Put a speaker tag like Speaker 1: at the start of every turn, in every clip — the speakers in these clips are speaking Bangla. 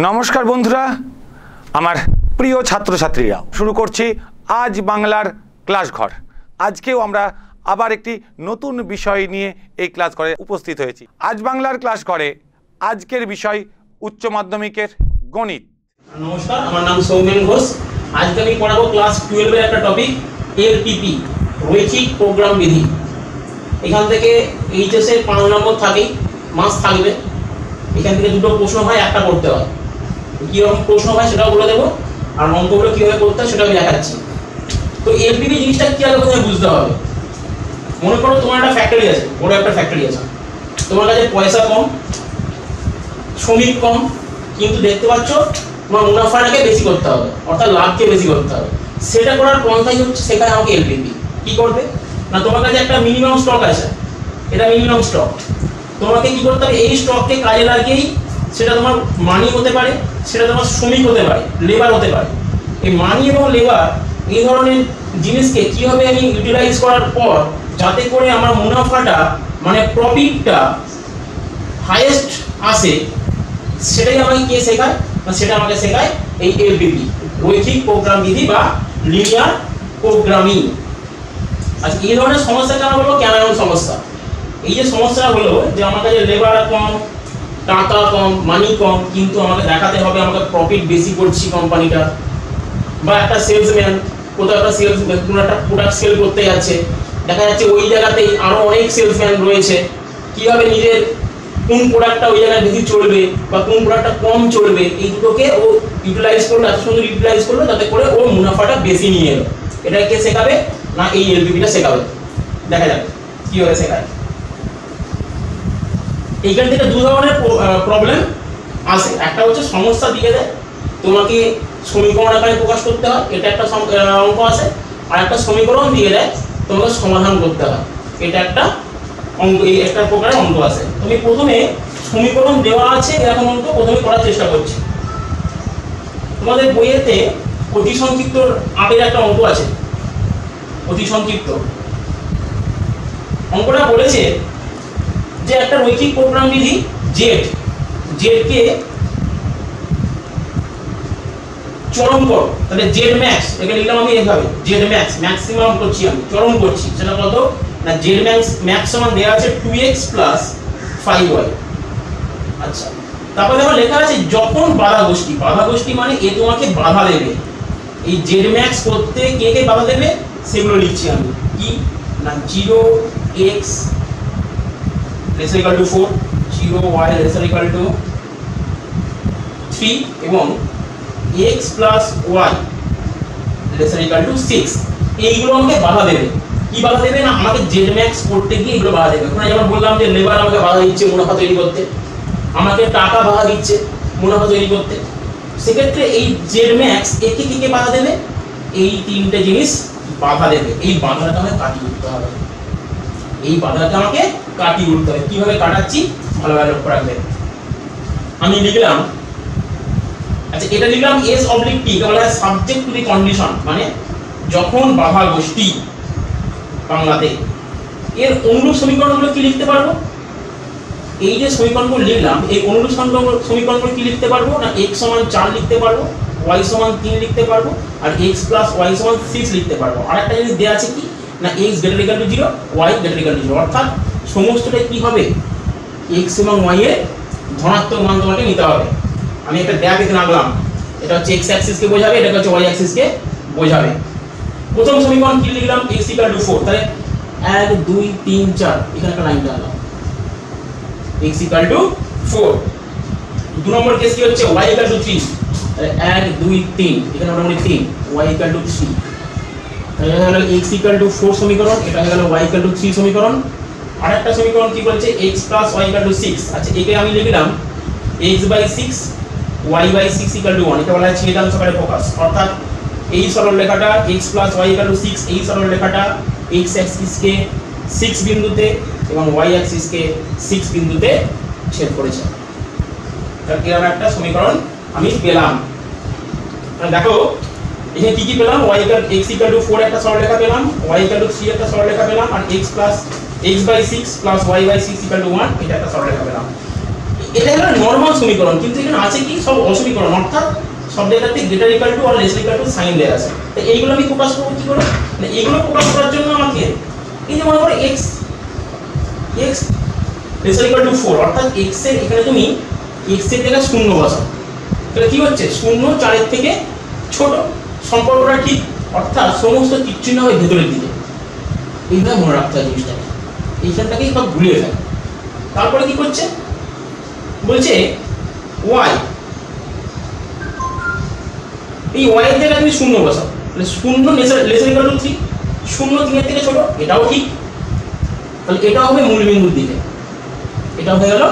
Speaker 1: নমস্কার বন্ধুরা, আমার প্রিয় ছাত্রছাত্রীরা, শুরু করছি আজ বাংলার ক্লাস ঘর। আজকেও আমরা আবার একটি নতুন বিষয় নিয়ে এই ক্লাস ঘরে উপস্থিত হয়েছি। আজ বাংলার ক্লাস ঘরে আজকের বিষয় উচ্চ মাধ্যমিকের গণিত।
Speaker 2: নমস্কার, আমার নাম সৌমেন ঘোষ। আজকে আমি পড়াবো ক্লাস 12 এর একটা টপিক এলপিপি, রৈখিক প্রোগ্রাম বিধি। এখান থেকে এইচএস এর 5 নম্বর থাকে, মাস থাকবে। এখান থেকে দুটো প্রশ্ন হয়, একটা করতে হয়। কিরকম প্রশ্ন হয় সেটাও বলে দেবো, আর অঙ্কগুলো কিভাবে করতে হয় সেটাও দেখাচ্ছি। তো এলপিপি জিনিসটা কি আগে তোমায় বুঝতে হবে। মনে করো তোমার একটা ফ্যাক্টরি আছে, বড় একটা ফ্যাক্টরি আছে, তোমার কাছে পয়সা কম, শ্রমিক কম, কিন্তু দেখতে পাচ্ছ তোমার মুনাফাটাকে বেশি করতে হবে, অর্থাৎ লাভকে বেশি করতে হবে। সেটা করার পন্থাই হচ্ছে সেখানে আমাকে এলপিপি। কি করবে না, তোমার কাছে একটা মিনিমাম স্টক আছে, এটা মিনিমাম স্টক। তোমাকে কি করতে হবে, এই স্টককে কাজে লাগিয়েই, সেটা তোমার মানি হতে পারে, সেটা তোমার শ্রমিক হতে পারে, লেবার হতে পারে। এই মানি এবং লেবার এই ধরনের জিনিসকে কিভাবে আমি ইউটিলাইজ করার পর যাতে করে আমার মুনাফাটা মানে প্রফিটটা হাইয়েস্ট আসে, সেটাই আমাকে কে শেখায় না, সেটা আমাকে শেখায় এই এলপিপি, রৈখিক প্রোগ্রাম বিধি বা লিনিয়ার প্রোগ্রামিং। আচ্ছা, এই ধরনের সমস্যাকে আমরা বলবো কেন সমস্যা। এই যে সমস্যাটা হলো যে আমার কাছে লেবার কম, টাকা কম, মানি কম, কিন্তু আমাকে দেখাতে হবে আমাকে প্রফিট বেশি করছি কোম্পানিটা। বা একটা সেলসম্যান কোথাও একটা কোনো একটা প্রোডাক্ট সেল করতে যাচ্ছে, দেখা যাচ্ছে ওই জায়গাতেই আরো অনেক সেলসম্যান রয়েছে। কিভাবে নিজের কোন প্রোডাক্টটা ওই জায়গায় বেশি চলবে বা কোন প্রোডাক্টটা কম চলবে, এই দুটোকে ও ইউটিলাইজ করলো, এত সুন্দর ইউটিলাইজ করলো যাতে করে ও মুনাফাটা বেশি নিয়ে এলো। এটা কে শেখাবে না, এই এলপিপিটা শেখাবে। দেখা যাক কিভাবে শেখায়। এইখান থেকে দু ধরনের প্রবলেম আসে। একটা হচ্ছে সমস্যা দিয়ে দেয়, তোমাকে সমীকরণ আকারে প্রকাশ করতে হয়, এটা একটা অঙ্ক আছে। আর একটা সমীকরণ দিয়ে দেয়, তোমাকে সমাধান করতে হয়, এটা একটা অঙ্ক। এই একটা প্রকারের অঙ্ক আছে। তুমি প্রথমে সমীকরণ দেওয়া আছে এরকম অঙ্ক প্রথমে করার চেষ্টা করছি। তোমাদের বইয়েতে অতি সংক্ষিপ্ত আপের একটা অঙ্ক আছে, অতি সংক্ষিপ্ত। অঙ্কটা বলেছে যে একটা রৈখিক প্রোগ্রাম বিধি জেডকে চরম করো, তাহলে জেড ম্যাক্স, এখানে লিখলাম আমি এইভাবে, জেড ম্যাক্স ম্যাক্সিমাম করছি আমি, চরম করছি। সেটা কত না, জেড ম্যাক্স সমান দেয়া আছে 2x + 5y। আচ্ছা, তারপরে দেখো লেখা আছে যখন বাধা গোষ্ঠী মানে এ তোমাকে বাধা দেবে। এই জেড ম্যাক্স করতে কে কে বাধা দেবে সেগুলো লিখছি আমি। কি না, 0x ≤ 4, 0y ≤ 3 এবং x + y ≤ 6। এইগুলো আমাকে বাধা দেবে। কি বাধা দেবে না, আমাকে জেড ম্যাক্স করতে গিয়ে এগুলো বাধা দেবে। ওখানে যেমন বললাম যে লেবার আমাকে বাধা দিচ্ছে মুনাফা তৈরি করতে, আমাকে টাকা বাধা দিচ্ছে মুনাফা তৈরি করতে। সেক্ষেত্রে এই জেড ম্যাক্স একে কি কে বাধা দেবে, এই তিনটে জিনিস বাধা দেবে। এই বাধাটা আমাকে কাটিয়ে উঠতে হবে, এই বাধাটা আমাকে কাটিয়ে উঠতে হবে। কিভাবে কাটাচ্ছি ভালোভাবে লক্ষ্য রাখবেন। আমি লিখলাম, আচ্ছা এটা লিখলাম S/T, এটা বলা হয় সাবজেক্ট টু দি কন্ডিশন, মানে যখন বাধা গোষ্ঠী বাংলাতে। এর অনুরূপ সমীকরণগুলো কি লিখতে পারবো, এই যে সমীকরণগুলো লিখলাম এই অনুরূপ সমীকরণগুলো কি লিখতে পারবো না, x = 4 লিখতে পারবো, y = 3 লিখতে পারবো, আর x + y = 6 লিখতে পারবো। আর একটা জিনিস দেয়া আছে কি না, x > 0, y > 0, অর্থাৎ সমস্তটা কি হবে, x এবং y এর ধনাত্মক মান তোমাকে নিতে হবে। আমি একটা গ্রাফ এখানে আঁকলাম, এটা হচ্ছে x অ্যাক্সিস কে বোঝাবে, এটা হচ্ছে y অ্যাক্সিস কে বোঝাবে। প্রথম সমীকরণ কি লিখলাম, x = 4, তাহলে 1 2 3 4 এখানে একটা লাইন টানলাম, x = 4। দু নম্বর কেস কি হচ্ছে, y = 3, তাহলে 1 2 3 এখানে মোটামুটি 3, y = 3। তাহলে হলো x = 4 সমীকরণ, এটা হয়ে গেল y = 3 সমীকরণ। আরেকটা সমীকরণ কি বলছে, x + y = 6। আচ্ছা, একে আমি লিখলাম x/6 y/6 = 1, এটা বলা হয় ছেদাংশ আকারে প্রকাশ। অর্থাৎ এই সরল রেখাটা x + y = 6, এই সরল রেখাটা x অ্যাক্সিস কে 6 বিন্দুতে এবং y অ্যাক্সিস কে 6 বিন্দুতে ছেদ করেছে। তাহলে এরকম একটা সমীকরণ আমি পেলাম। মানে দেখো এখানে কি কি পেলাম, x = 4 একটা সরল রেখা পেলাম, y = 3 একটা সরল রেখা পেলাম, আর x/6 + y/6 = 1 এটা একটা সরল রেখা পেলাম। এটা হলো নরমাল সমীকরণ, কিন্তু এখানে আছে কি সব অসমীকরণ, অর্থাৎ সব জায়গাতে গ্রেটার ইকুয়াল টু আর লেস ইকুয়াল টু সাইন দেয়া আছে। তো এইগুলো আমি প্রকাশ করব কি করে, মানে এইগুলো প্রকাশ করার জন্য আমাকে এই যে মনে করো x লেস ইকুয়াল টু 4, অর্থাৎ x এর এখানে তুমি x এর জায়গায় 0 বসাও, তাহলে কি হচ্ছে 0 4 এর থেকে ছোট, সম্পর্কটা ঠিক, অর্থাৎ সমস্ত তীর চিহ্ন হবে ভেতরের দিকে। এইভাবে মনে রাখতে হবে জিনিসটা, এইখানটাকেই সব ঘুরিয়ে ফেলে। তারপরে কি করছে বলছে y, এই y এর জায়গায় তুমি 0 বসাও, তাহলে 0 লেস ইকুয়াল টু 3, 0 3 এর থেকে ছোট, এটাও ঠিক, তাহলে এটা হবে মূল বিন্দুর দিকে, এটা হয়ে গেল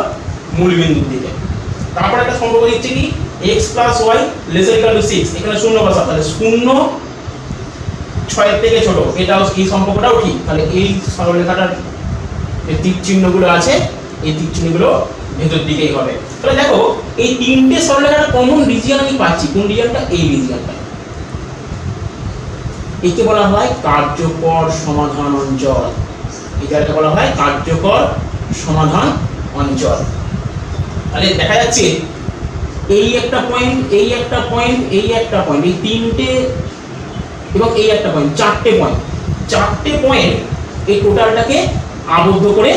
Speaker 2: মূল বিন্দুর দিকে। তারপর একটা সম্পর্ক দিচ্ছে কি x + y less equal two 6, এখানে 0 বসাও, তাহলে 0 6 এর থেকে ছোট, এটাও এই সম্পর্কটাও ঠিক। তাহলে এই সরলরেখাটার যে তীর চিহ্নগুলো আছে এই তীর চিহ্নগুলো ভেতর দিকেই হবে। তাহলে দেখো এই তিনটে সরলরেখার কমন রিজিয়ন আমি পাচ্ছি, কোন রিজিয়নটা, এই রিজিয়নটা। একে বলা হয় কার্যকর সমাধান অঞ্চল, এই জায়গাটা বলা হয় কার্যকর সমাধান অঞ্চল। তাহলে দেখা যাচ্ছে এই একটা পয়েন্ট, এই একটা পয়েন্ট, এই একটা পয়েন্ট, এই তিনটে এবং এই একটা পয়েন্ট, চারটে পয়েন্ট এই টোটালটাকে আবদ্ধ করে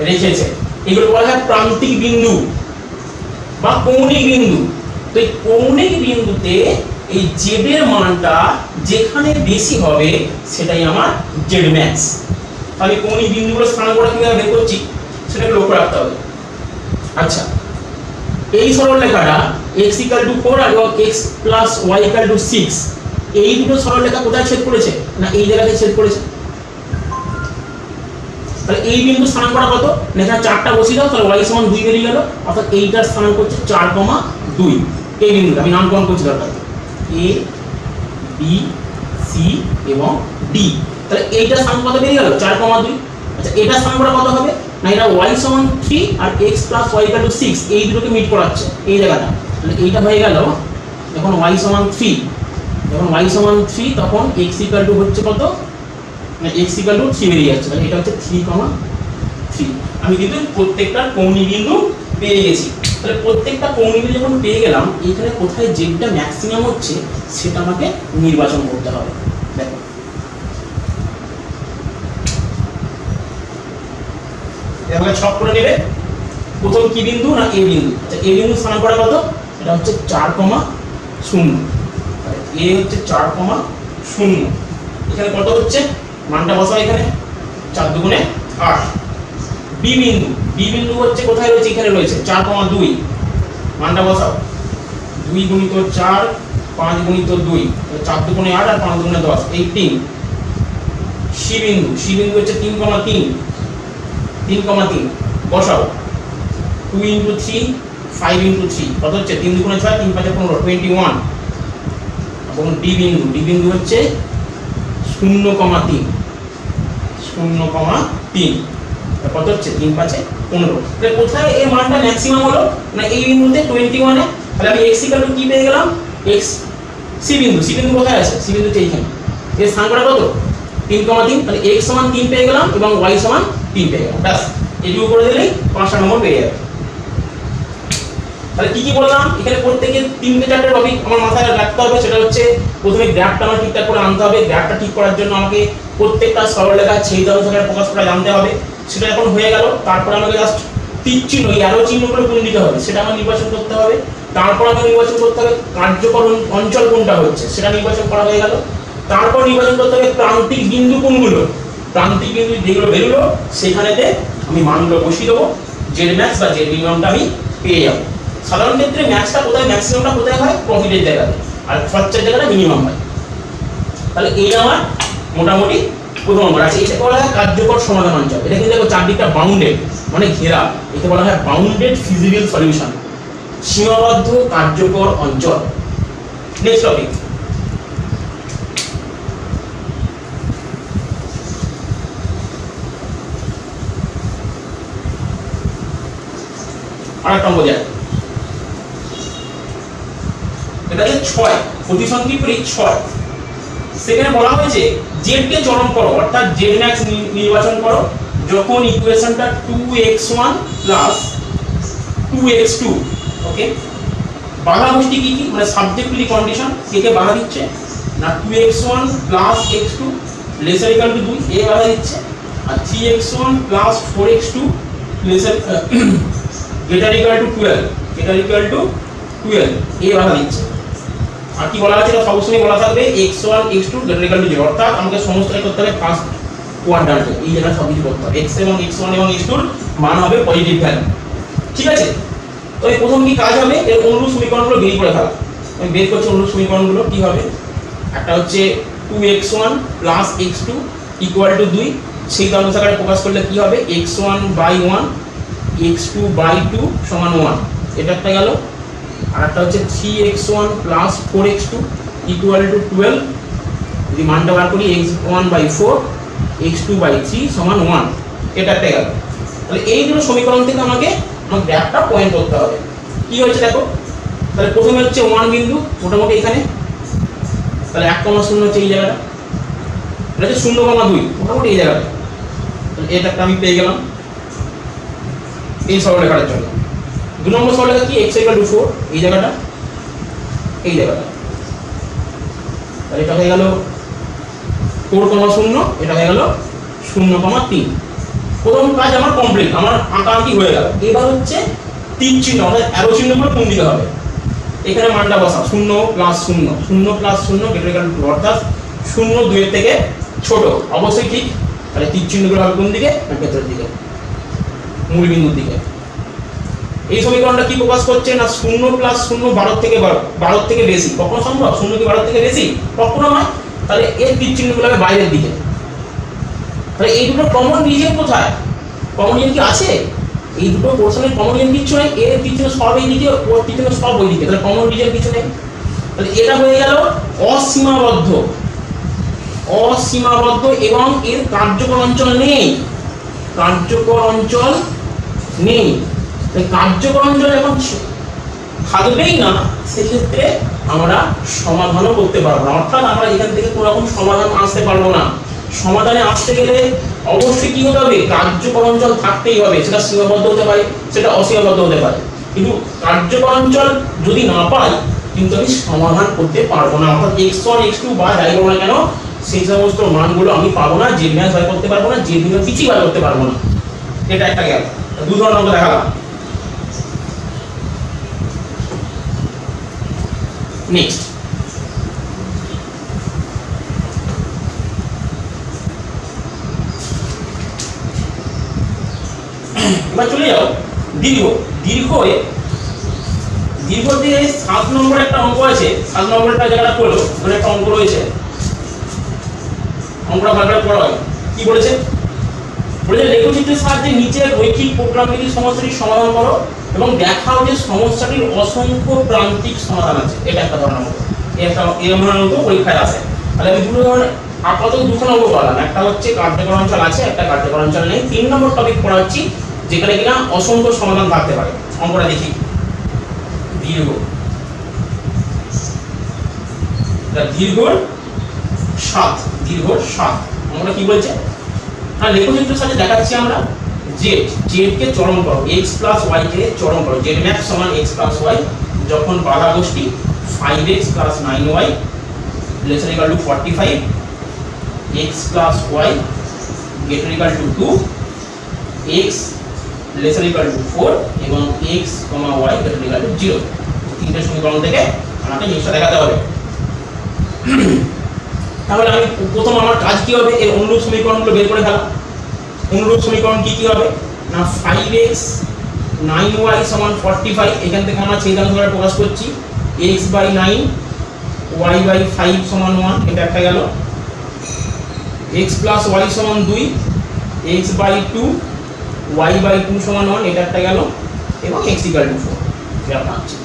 Speaker 2: রেখেছে। এগুলো বলা হয় প্রান্তিক বিন্দু বা কৌণিক বিন্দু। তো এই কৌণিক বিন্দুতে এই জেড এর মানটা যেখানে বেশি হবে সেটাই আমার জেড ম্যাক্স। আমি কৌণিক বিন্দুগুলো স্থানাঙ্কটা কিভাবে বের করছি সেটাকে লক্ষ্য রাখতে হবে। আচ্ছা, এই সরলরেখাটা x = 4 এবং x + y = 6, এই দুটো সরলরেখা কোথায় ছেদ করেছে, না এই জায়গাতে ছেদ করেছে। তাহলে এই বিন্দু স্থানাঙ্কটা কত, না এখানে 4টা বসিয়ে দাও, তাহলে y = 2 বেরিয়ে গেল, অর্থাৎ এইটার স্থানাঙ্ক হচ্ছে 4,2। এই বিন্দুটা আমি নামকরণ করছি দরকার a b c এবং d, তাহলে এইটার স্থানাঙ্ক কত বেরিয়ে গেল 4,2। আচ্ছা, এটার স্থানাঙ্কটা কত হবে, না এটা y = 3 আর x + y = 6, এই দুটোকে মিট করাচ্ছে এই জায়গাটা, তাহলে এইটা হয়ে গেল। যখন y = 3, যখন y = 3 তখন x = হচ্ছে কত, না x = 3 বেরিয়ে যাচ্ছে, তাহলে এটা হচ্ছে 3,3। আমি কিন্তু প্রত্যেকটা কৌণিক বিন্দু পেয়ে গেছি। তাহলে প্রত্যেকটা কৌণিক বিন্দু যখন পেয়ে গেলাম, এখানে কোথায় জেডটা ম্যাক্সিমাম হচ্ছে সেটা আমাকে নির্বাচন করতে হবে। দেখো এভাবে ছক করে নেবে, প্রথম কি বিন্দু, না এ বিন্দু। আচ্ছা, এ বিন্দু স্থানাঙ্কটা কত, এটা হচ্ছে 4,0, এ হচ্ছে 4,0, এখানে কত হচ্ছে মানটা বসাও, এখানে 4 × 2 = 8। বি বিন্দু হচ্ছে কোথায় রয়েছে, এখানে রয়েছে 4,2, মানটা বসাও, 2 × 4 5 × 2, 4 × 2 = 8 আর 5 × 2 = 10, 18। সি বিন্দু হচ্ছে 3,3 বসাও, 2 × 3 5 × 3 কত হচ্ছে, 3 × 6 3 × 5 = 15, 21। এবং ডি বিন্দু হচ্ছে 0,3 কত হচ্ছে, 3 × 5 = 15। তাহলে কোথায় এই মানটা ম্যাক্সিমাম হলো, না এই বিন্দুতে 21 এ। তাহলে আমি x = কি পেয়ে গেলাম, সি বিন্দু কোথায় আছে, সি বিন্দুতে এইখানে, এর স্থানাঙ্কটা কত 3,3, তাহলে x = 3 পেয়ে গেলাম এবং y = 3 পেয়ে গেলাম। ব্যাস, এইটুকু করে দিলেই 5টা নম্বর পেয়ে যাবে। তাহলে কি বললাম, এখানে প্রত্যেকে 3-4টে টপিক আমার মাথায় রাখতে হবে। সেটা হচ্ছে প্রথমে গ্রাফটা আমার ঠিকঠাক করে আনতে হবে। গ্রাফটা ঠিক করার জন্য আমাকে প্রত্যেকটা সরলরেখা ছেদ অনুসারে প্রকাশ করা জানতে হবে। সেটা এখন হয়ে গেল। তারপর আমাকে জাস্ট তীর চিহ্ন, অ্যারো চিহ্নগুলো কোন দিতে হবে সেটা আমার নির্বাচন করতে হবে। তারপর আমাকে নির্বাচন করতে হবে কার্যকর অঞ্চল কোনটা হচ্ছে, সেটা নির্বাচন করা হয়ে গেল। তারপর নির্বাচন করতে হবে প্রান্তিক বিন্দু কোনগুলো, প্রান্তিক বিন্দু যেগুলো বেরোলো সেখানেতে আমি মানগুলো বসিয়ে দেবো। জেড ম্যাক্স বা জেড মিনিমামটা আমি পেয়ে যাবো। সাধারণ ক্ষেত্রে ম্যাক্সটা কোথায়, ম্যাক্সিমামটা কোথায় হয়, প্রফিটের জায়গাতে, আর খরচার জায়গাটা মিনিমাম হয়। তাহলে এই আমার মোটামুটি প্রথম নম্বর আছে। এটা বলা হয় কার্যকর সমাধান অঞ্চল। এটা কিন্তু দেখো চারদিকটা বাউন্ডেড, মানে ঘেরা। একে বলা হয় বাউন্ডেড ফিজিবল সলিউশন, সীমাবদ্ধ কার্যকর অঞ্চল। নেক্সট টপিক, আরেকটা নম্বর দেয়, এটা হচ্ছে 6 প্রতিসন্ধি পরি 6। সেখানে বলা হয়েছে জেড কে চরম করো, অর্থাৎ জেড ম্যাক্স নির্বাচন করো যখন ইকুয়েশনটা 2x1 + 2x2, ওকে। বাধা গোষ্ঠী কি কি, মানে সাবজেক্টিভ কন্ডিশন, কে বাধা দিচ্ছে না 2x1 plus x2 lesser equal to 2 এ বাধা দিচ্ছে, আর 3x1 plus 4x2 lesser greater equal to 12 এ বাধা দিচ্ছে। আর কি বলা আছে, এটা সবসময় বলা থাকবে x1 x2 greater equal two 0, অর্থাৎ আমাকে সমস্তটাই করতে হবে ফার্স্ট কোয়াড্রান্টে, এই জায়গা সব কিছু করতে হবে। x এবং x1 এবং x2 এর মান হবে পজিটিভ ভ্যালু, ঠিক আছে। তো এই প্রথম কি কাজ হবে, এর অনুরূপ সমীকরণগুলো বের করে ফেলা। আমি বের করছি অনুরূপ সমীকরণগুলো কি হবে। একটা হচ্ছে 2x1 plus x2 equal to 2, সেই অনুসারে প্রকাশ করলে কি হবে x1 বাই 1 x2 বাই 2 সমান 1, এটা একটা গেল। আর একটা হচ্ছে 3x1 plus 4x2 equal to 12, যদি মানটা বার করি x1 বাই 4 x2 বাই 3 সমান 1, এটা একটা গেল। তাহলে এই দুটো সমীকরণ থেকে আমাকে গ্রাফটা পয়েন্ট করতে হবে। কি হয়েছে দেখো, তাহলে প্রথমে হচ্ছে 1 বিন্দু মোটামুটি এখানে, তাহলে 1,0 হচ্ছে এই জায়গাটা, এটা হচ্ছে 0,2 মোটামুটি এই জায়গাটা, তাহলে এটা একটা আমি পেয়ে গেলাম এই সরলরেখাটার জন্য। 2 নম্বর সরলরেখা কি x = 4, এই জায়গাটা, তাহলে এটা হয়ে গেল 4,0, এটা হয়ে গেল 0,3। প্রথম কাজ আমার কমপ্লিট, আমার আঁকাআঁকি হয়ে গেল। এবার হচ্ছে তীর চিহ্ন অর্থাৎ অ্যারো চিহ্নগুলো কোন দিকে হবে, এখানে মানটা বসাও 0 plus 0 0 plus 0 greater equal two, অর্থাৎ 0 2 এর থেকে ছোট, অবশ্যই ঠিক। তাহলে তীর চিহ্নগুলো হবে কোন দিকে, ভেতরের দিকে, মূল বিন্দুর দিকে। এই সমীকরণটা কি প্রকাশ করছে না 0 প্লাস 0 12 থেকে বেশি, কখনো সম্ভব 0 কি 12 থেকে বেশি, কখনো নয়। তাহলে এর তীর চিহ্নগুলো হবে বাইরের দিকে। তাহলে এই দুটো কমন রিজিয়ন কোথায়, কমন রিজিয়ন কি আছে, এই দুটো পোরশনের কমন রিজিয়ন কিছু নেই, এর কিছু সব এই দিকে, ওর কিছু সব ওই দিকে, তাহলে কমন রিজিয়ন কিছু নেই। তাহলে এটা হয়ে গেল অসীমাবদ্ধ এবং এর কার্যকর অঞ্চল নেই, কার্যকর অঞ্চল যখন থাকবেই না, সেক্ষেত্রে আমরা সমাধানও করতে পারবো না, অর্থাৎ আমরা এখান থেকে কোনো রকম সমাধান আসতে পারবো না। সমাধানে আসতে গেলে অবশ্যই কি হতে হবে, কার্যকর অঞ্চল থাকতেই হবে, সেটা সীমাবদ্ধ হতে পারে, সেটা অসীমাবদ্ধ হতে পারে। কিন্তু কার্যকর অঞ্চল যদি না পাই, কিন্তু আমি সমাধান করতে পারবো না, অর্থাৎ x1 x2 বা যাই বলো না কেন সেই সমস্ত মানগুলো আমি পাবো না, জেড ম্যাক্স বার করতে পারবো না, জেড মিনিমাম কিছুই বার করতে পারবো না। এটা একটা গেল, দু ধরনের অঙ্ক দেখালাম। নেক্সট এবার চলে যাও দীর্ঘতে 7 নম্বর একটা অঙ্ক আছে, 7 নম্বরটা জায়গাটা করলো, ওখানে একটা অঙ্ক রয়েছে, অঙ্কটা ভালো করে হয়। কি বলেছে, লেখচিত্রের সাহায্যে নিচের রৈখিক প্রোগ্রামগুলির সমস্যাটির সমাধান করো এবং দেখাও যে সমস্যাটির অসংখ্য প্রান্তিক সমাধান আছে। এটা একটা ধরনের অঙ্ক, এরকম ধরনের অঙ্ক পরীক্ষায় আসে। তাহলে আমি দুটো ধরনের আপাতত দুটো অঙ্ক বললাম, একটা হচ্ছে কার্যকর অঞ্চল আছে, একটা কার্যকর অঞ্চল নেই। 3 নম্বর টপিক পড়াচ্ছি যেখানে কিনা অসংখ্য সমাধান থাকতে পারে। অঙ্কটা দেখি, দীর্ঘ 7, আমরা কি বলছে না লেখচিত্রের সাথে দেখাচ্ছি আমরা জেড কে চরম করো, x প্লাস y কে চরম করো, জেড ম্যাক্স সমান x প্লাস y যখন বাধা গোষ্ঠী 5x plus 9y laser equal two 45, x plus y greater equal to 2, x laser equal two 4 এবং x, y greater equal two 0। তিনটে সমীকরণ থেকে আমাকে জিনিসটা দেখাতে হবে। তাহলে আমি প্রথম আমার কাজ কি হবে, এর অনুরূপ সমীকরণগুলো বের করে ফেলা। অনুরূপ সমীকরণ কি হবে না 5x 9y সমান 45, এখান থেকে আমরা ছেদাংশটা প্রকাশ করছি x বাই 9 y বাই 5 সমান 1, এটা একটা গেল। x প্লাস y সমান 2, x বাই 2 y বাই 2 সমান 1, এটা একটা গেল, এবং x ইকুয়াল টু 4 এটা পাচ্ছি।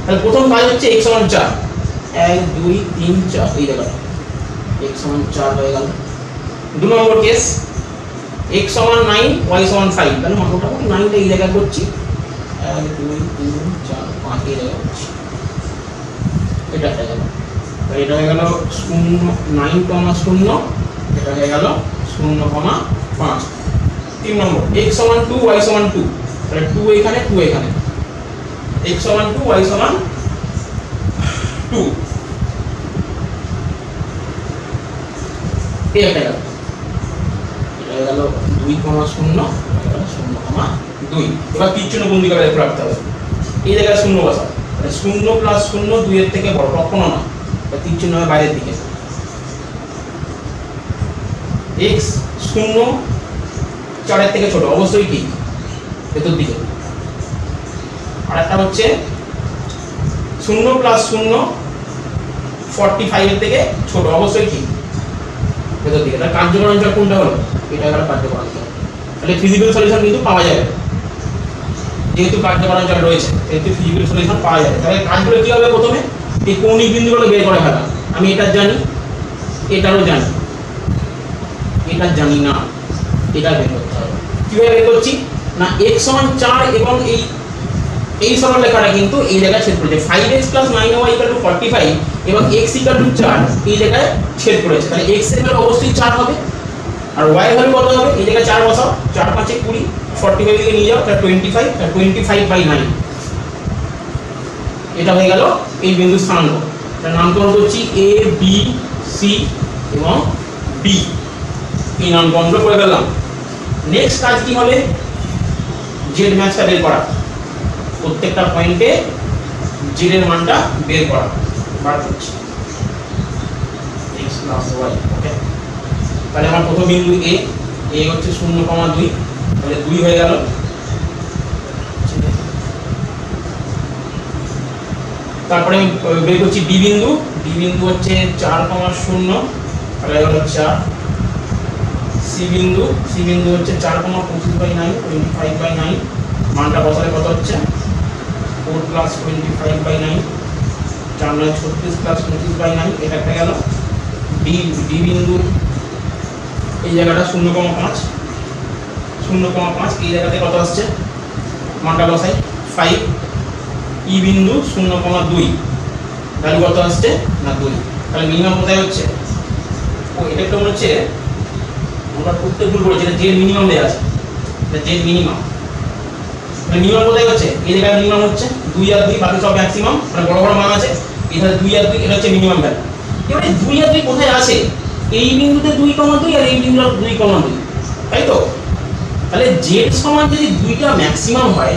Speaker 2: তাহলে প্রথম কাজ হচ্ছে x সমান 4, 1 2 3 4 এই জায়গাটা x সমান 4 হয়ে গেল। 2 নম্বর কেস x সমান 9 y সমান 5, তাহলে মোটামুটি 9টা এই জায়গায় করছি, 1 2 3 4 5 এই জায়গায় করছি, এটা হয়ে গেল। তাহলে এটা হয়ে গেল 0 9, 0, এটা হয়ে গেল 0,5। 3 নম্বর x সমান 2 y সমান 2, তাহলে 2 এখানে 2 এখানে, x সমান 2 y সমান 2, এই একটা গেল, এটা গেল 2,0, 0,2। এবার তিরচিহ্ন বন্দি করে রাখতে হবে, এই জায়গায় 0 বসাও, তাহলে 0 + 0 2 এর থেকে বড়, কখনো না, তিরচিহ্ন হবে বাইরের দিকে। x 0 4 এর থেকে ছোট, অবশ্যই ঠিক, ভেতর দিকে। আর একটা হচ্ছে 0 + 0 45 এর থেকে ছোট, অবশ্যই ঠিক, ভেতর দিকে। তাহলে কার্যকর অঞ্চল কোনটা হলো? এটা হলো কার্যকর অঞ্চল। তাহলে ফিজিক্যাল সলিউশন কিন্তু পাওয়া যাবে, যেহেতু কার্যকর অঞ্চল রয়েছে সেহেতু ফিজিক্যাল সলিউশন পাওয়া যাবে। তাহলে কাজগুলো কি হবে? প্রথমে এই কৌণিক বিন্দুগুলো বের করে ফেলা। আমি এটা জানি, এটারও জানি, এটা জানি না, এটা বের করতে হবে। কিভাবে বের করছি না, x সমান 4 এবং এই সরলরেখাটা কিন্তু এই জায়গায় ছেদ করেছে। 5x + 9y = 45 এবং x = 4 এই জায়গায় ছেদ করেছে। তাহলে x এর ভ্যালু অবশ্যই 4 হবে, আর y এর ভ্যালু কত হবে? এই জায়গায় 4 বসাও, 4 × 5 = 20, 45 দিকে নিয়ে যাও, তাহলে 25, 25/9। এটা হয়ে গেল এই বিন্দুর স্থানাঙ্ক। তার নামকরণ করছি a b c এবং d, এই নামকরণগুলো করে ফেললাম। নেক্সট কাজ কি হবে? জেড ম্যাক্সটা বের করা, প্রত্যেকটা পয়েন্টে জেড এর মানটা বের করা, বার করছি x + y। ওকে, তাহলে আমার প্রথম বিন্দু a হচ্ছে 0,2, তাহলে 2 হয়ে গেল। তারপরে আমি বের করছি d বিন্দু, হচ্ছে 4,0, তাহলে হলো 4। c বিন্দু হচ্ছে 4,25/9, 25/9, মানটা বসালে কত হচ্ছে? 4 + 25/9, 4 9 36 + 25/9, এটা একটা গেল। d বিন্দু এই জায়গাটা 0,5, এই জায়গাতে কত আসছে? মানটা বসাই 5। e বিন্দু 0,2, ভ্যালু কত আসছে? না 2। তাহলে মিনিমাম কোথায় হচ্ছে? এটা একটা হচ্ছে আমরা প্রত্যেক ভুল করেছি, এটা জেড মিনিমাম দেয়া আছে, এটা জেড মিনিমাম। মানে মিনিমাম কোথায় হচ্ছে? এই জায়গায় মিনিমাম হচ্ছে 2 আর 2, বাকি সব ম্যাক্সিমাম, মানে বড় বড় মান আছে। এখানে 2 আর 2, এটা হচ্ছে মিনিমাম ভ্যালু। এবারে 2 আর 2 কোথায় আছে? এই বিন্দুতে 2,2 আর এই বিন্দুতে 2,2, তাই তো? তাহলে জেড সমান যদি দুইটা ম্যাক্সিমাম হয়,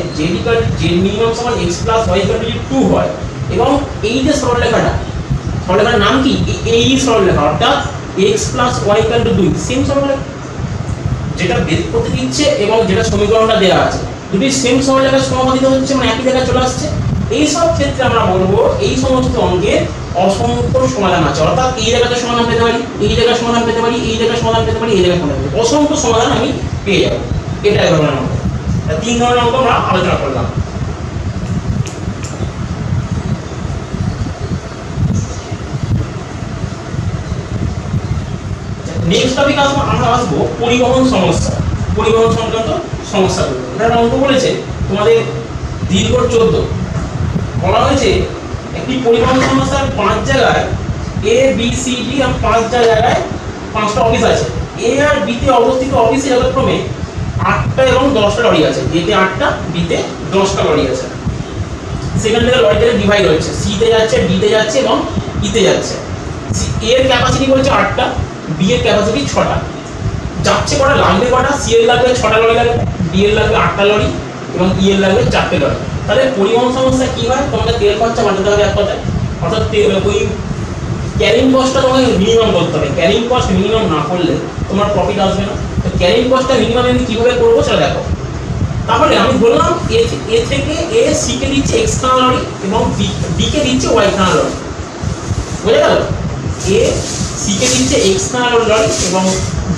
Speaker 2: জেড মিনিমাম সমান x + y = 2 হয়, এবং এই যে সরলরেখাটার নাম কি? এই সরলরেখা, অর্থাৎ x + y = 2, সেম সরলরেখা যেটা বের করতে দিচ্ছে এবং যেটা সমীকরণটা দেওয়া আছে, দুটি সেম সরলরেখার সমাপতিত হচ্ছে, মানে একই জায়গায় চলে আসছে। এই সব ক্ষেত্রে আমরা বলবো এই সমস্ত অঙ্কের অসংখ্য সমাধান আছে, অর্থাৎ এই জায়গাতে সমাধান পেতে পারি, এই জায়গায় সমাধান পেতে পারি, এই জায়গায় সমাধান পেতে পারি, এই জায়গায় সমাধান পেতে পারি, অসংখ্য সমাধান আমি পেয়ে যাব। এটা এক ধরনের অঙ্ক। 3 ধরনের অঙ্ক আমরা আলোচনা করলাম। নেক্সট টপিক আমরা আসবো পরিবহন সমস্যা, পরিবহন সংক্রান্ত সমস্যাগুলো। এটা অঙ্ক বলেছে তোমাদের দীর্ঘ 14, বলা হয়েছে একটি পরিবহন সমস্যার 5 জায়গায় a b c d আর 5টা জায়গায় 5টা অফিস আছে। a আর b তে অবস্থিত অফিসে যথাক্রমে 8টা এবং 10টা লরি আছে। a তে 8টা, b তে 10টা লরি আছে। সেখান থেকে লরিটাকে ডিভাইড হচ্ছে, c তে যাচ্ছে, d তে যাচ্ছে এবং e তে যাচ্ছে। a এর ক্যাপাসিটি বলছে 8টা, b এর ক্যাপাসিটি 6টা। যাচ্ছে কটা, লাগবে কটা? c এর লাগবে 6টা লরি লাগবে, d এর লাগবে 8টা লরি এবং e এর লাগবে 4টে লরি। তাহলে পরিবহন সমস্যা কি হয়? তোমাদের তেল খরচা বাঁচাতে হবে এক কথায়, অর্থাৎ ওই ক্যারিং কস্টটা তোমাকে মিনিমাম করতে হবে। ক্যারিং কস্ট মিনিমাম না করলে তোমার প্রফিট আসবে না। তো ক্যারিং কস্টটা মিনিমাম আমি কিভাবে করবো সেটা দেখো। তারপরে আমি বললাম এ থেকে এ সি কে দিচ্ছে x খানা লরি এবং ডি কে দিচ্ছে y খানা লরি, বুঝে গেল? এ সি কে দিচ্ছে x খানা লরি এবং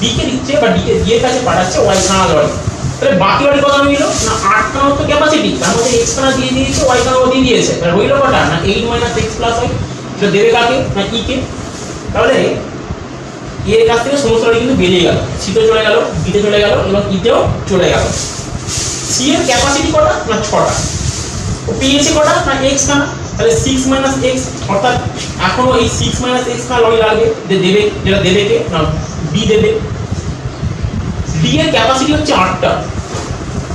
Speaker 2: ডি কে দিচ্ছে বা ডি এর কাছে পাঠাচ্ছে y খানা লরি। তাহলে বাকি লরি কত নিল না 8 খানা তো ক্যাপাসিটি, তার মধ্যে x খানা দিয়ে দিয়েছে, y খানা দিয়ে দিয়েছে, তাহলে রইল কটা না 8 - x + y। এটা দেবে কাকে? না ই কে। তাহলে এর কাছ থেকে সমস্ত লরি কিন্তু বেরিয়ে গেল, সি তে চলে গেল, বি তে চলে গেল এবং ই তেও চলে গেল। সি এর ক্যাপাসিটি কটা না 6টা, ও পেয়েছে কটা না x খানা, তাহলে 6 - x, অর্থাৎ এখনো এই 6 - x খানা লরি লাগবে, যে দেবে, যেটা দেবে কে না বি দেবে। ডি এর ক্যাপাসিটি হচ্ছে 8টা,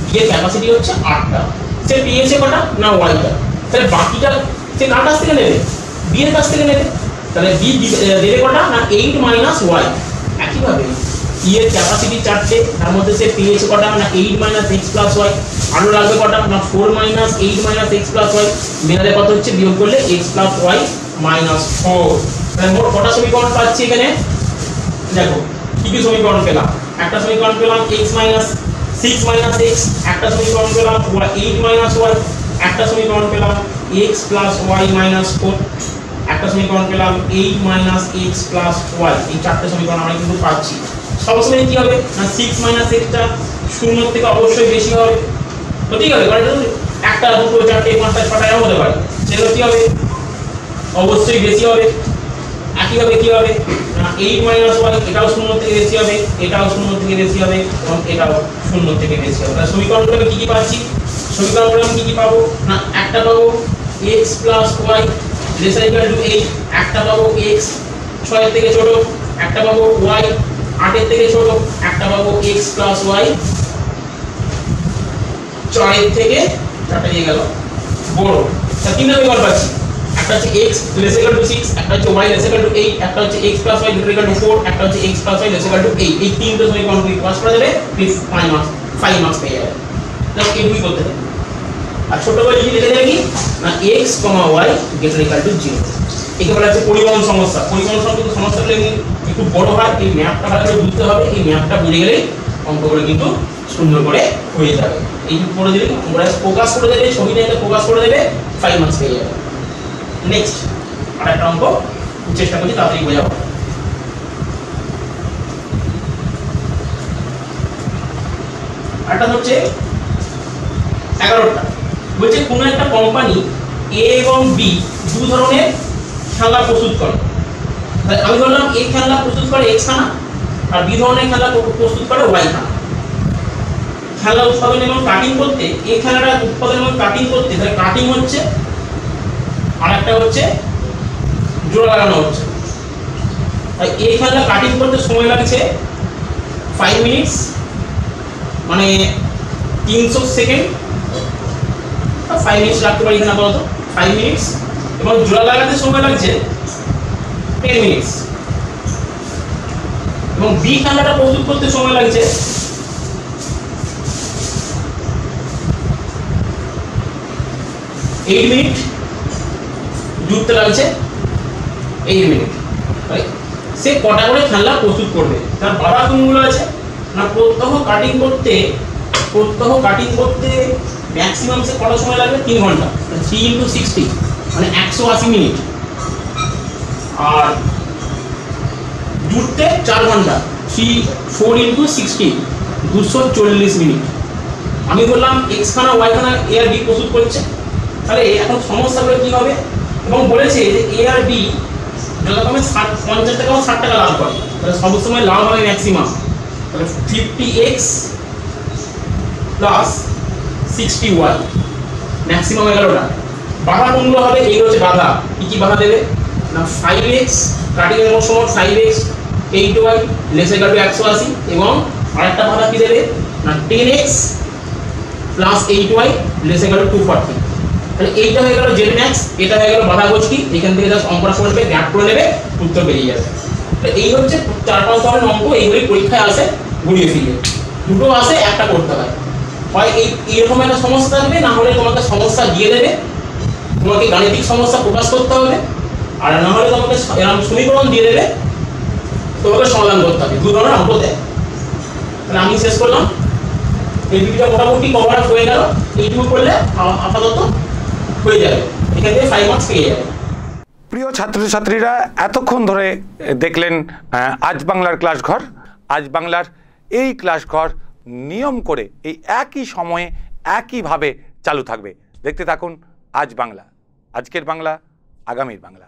Speaker 2: ডি এর ক্যাপাসিটি হচ্ছে 8টা, সে পেয়েছে কটা না ওয়াইটা, তাহলে বাকিটা সে কার কাছ থেকে নেবে, বি এর কাছ থেকে নেবে, তাহলে বি দেবে কটা না 8 মাইনাস ওয়াই। একইভাবে ই এর ক্যাপাসিটি 4টে, তার মধ্যে সে পেয়েছে কটা না 8 মাইনাস এক্স প্লাস ওয়াই, আরো লাগবে কটা না 4 minus 8 minus x plus y, মেলালে কত হচ্ছে বিয়োগ করলে এক্স প্লাস ওয়াই মাইনাস 4। তাহলে মোট কটা সমীকরণ পাচ্ছি এখানে, দেখো কি কি সমীকরণ পেলাম, একটা সমীকরণ পেলাম x মাইনাস 6 মাইনাস x, একটা সমীকরণ পেলাম 8 মাইনাস y, একটা সমীকরণ পেলাম x প্লাস y মাইনাস 4, একটা সমীকরণ পেলাম 8 মাইনাস x প্লাস y। এই চারটি সমীকরণ আমরা কিন্তু পাচ্ছি। সবসময় কি হবে না 6 মাইনাস x টা শূন্যর থেকে অবশ্যই বেশি হবে, তো ঠিক আছে, কারণ একটা দুটো চারটে পাঁচটা ছটা এমন হতে পারে, সেগুলো কি হবে অবশ্যই বেশি হবে। একইভাবে কি হবে না 8 মাইনাস 1 এটাও শূন্য থেকে বেশি হবে, এটাও শূন্য থেকে বেশি হবে এবং এটাও শূন্য থেকে বেশি হবে। তাহলে সমীকরণগুলো আমি কি কি পাচ্ছি, সমীকরণগুলো আমি কি কি পাবো না একটা পাবো x plus y laser equal two 8, একটা পাবো x 6 এর থেকে ছোট, একটা পাবো y 8 এর থেকে ছোট, একটা পাবো x প্লাস y 4 এর থেকে 4টা দিয়ে গেল বড়। তাহলে তিনটা বিকল্প আছে, একটা হচ্ছে x less equal to 6, একটা হচ্ছে y less equal to 8, একটা হচ্ছে x plus y greater equal to 4, একটা হচ্ছে x plus y less equal to 8। এই তিনটে সমীকরণ কি পাস করা যাবে, 5 মার্কস পেয়ে যাবে। তাহলে এই দুই করতে হবে। আর ছোট করে লিখে দেবে কি না x, y greater equal to 0। একে বলা হচ্ছে পরিবহন সমস্যা। পরিবহন সংক্রান্ত সমস্যাগুলো একটু বড় হয়, এই ম্যাপটা ভালো করে বুঝতে হবে, এই ম্যাপটা বুঝে গেলে অঙ্কগুলো কিন্তু সুন্দর করে হয়ে যাবে। এই করে দিলে তোমরা ফোকাস করে দেবে, ছবিটাকে ফোকাস করে দেবে, 5 মার্কস পেয়ে যাবে। নেক্সট আরেকটা অঙ্ক চেষ্টা করছি তাড়াতাড়ি বোঝাবো। এটা হচ্ছে 11টা, বলছে কোন একটা কোম্পানি এ এবং বি দু ধরনের খেলনা প্রস্তুত করে। আমি বললাম এ খেলনা প্রস্তুত করে x খানা আর বি ধরনের খেলনা প্রস্তুত করে y খানা। খেলনা উৎপাদন এবং কাটিং করতে এই খেলনাটা উৎপাদন এবং কাটিং করতে, তাহলে কাটিং হচ্ছে আর একটা হচ্ছে জোড়া লাগানো হচ্ছে। তাই এই খেলনা কাটিং করতে সময় লাগছে 5 মিনিটস, মানে 300 সেকেন্ড, 5 মিনিটস লাগতে পারে এখানে বলতো 5 মিনিটস, এবং জোড়া লাগাতে সময় লাগছে 10 মিনিটস, এবং বি খেলনাটা প্রস্তুত করতে সময় লাগছে 8 মিনিট, জুড়তে লাগছে 8 মিনিট। সে কটা করে খেলনা প্রস্তুত করবে, তার বাধা কোনগুলো আছে না প্রত্যহ কাটিং করতে ম্যাক্সিমাম সে কত সময় লাগবে 3 ঘন্টা, 3 × 60 মানে 180 মিনিট, আর জুড়তে 4 ঘন্টা, 4 × 60 240 মিনিট। আমি বললাম x খানা y খানা a আর b প্রস্তুত করছে, তাহলে এখন সমস্যাগুলো কি হবে, এবং বলেছে যে a আর b যথাক্রমে 50 টাকা ও 60 টাকা লাভ করে, তাহলে সবসময় লাভ হবে ম্যাক্সিমাম, তাহলে 50x প্লাস 60y ম্যাক্সিমাম 11টা। বাধা কোনগুলো হবে, এইগুলো হচ্ছে বাধা। কি কি বাধা দেবে না 5x কাটিং এর সময় 5x 8y less equal two 180, এবং আরেকটা বাধা কি দেবে না 10x plus 8y less equal two 240। তাহলে এইটা হয়ে গেল জেড ম্যাক্স, এটা হয়ে গেল বাধা গোষ্ঠী। এখান থেকে জাস্ট অঙ্কটা করবে, গ্যাপ করে নেবে, উত্তর বেরিয়ে যাবে। তো এই হচ্ছে 4-5 ধরনের অঙ্ক, এইগুলি পরীক্ষায় আসে ঘুরিয়ে ফিরিয়ে, দুটো আসে একটা করতে হয়। হয় এইরকম একটা সমস্যা থাকবে, না হলে তোমাকে সমস্যা দিয়ে দেবে, তোমাকে গাণিতিক সমস্যা প্রকাশ করতে হবে, আর না হলে তোমাকে এরকম সমীকরণ দিয়ে দেবে, তোমাকে সমাধান করতে হবে। দু ধরনের অঙ্ক দেয়। তাহলে আমি শেষ করলাম, এই ভিডিওটা মোটামুটি কভার আপ হয়ে গেল। এইটুকু করলে আপাতত হয়ে যাবে, এখান থেকে 5 মার্কস পেয়ে যাবে।
Speaker 1: প্রিয় ছাত্রছাত্রীরা, এতক্ষণ ধরে দেখলেন আজ বাংলার ক্লাস ঘর। আজ বাংলার এই ক্লাস ঘর নিয়ম করে এই একই সময়ে একইভাবে চালু থাকবে। দেখতে থাকুন আজ বাংলা, আজকের বাংলা, আগামীর বাংলা।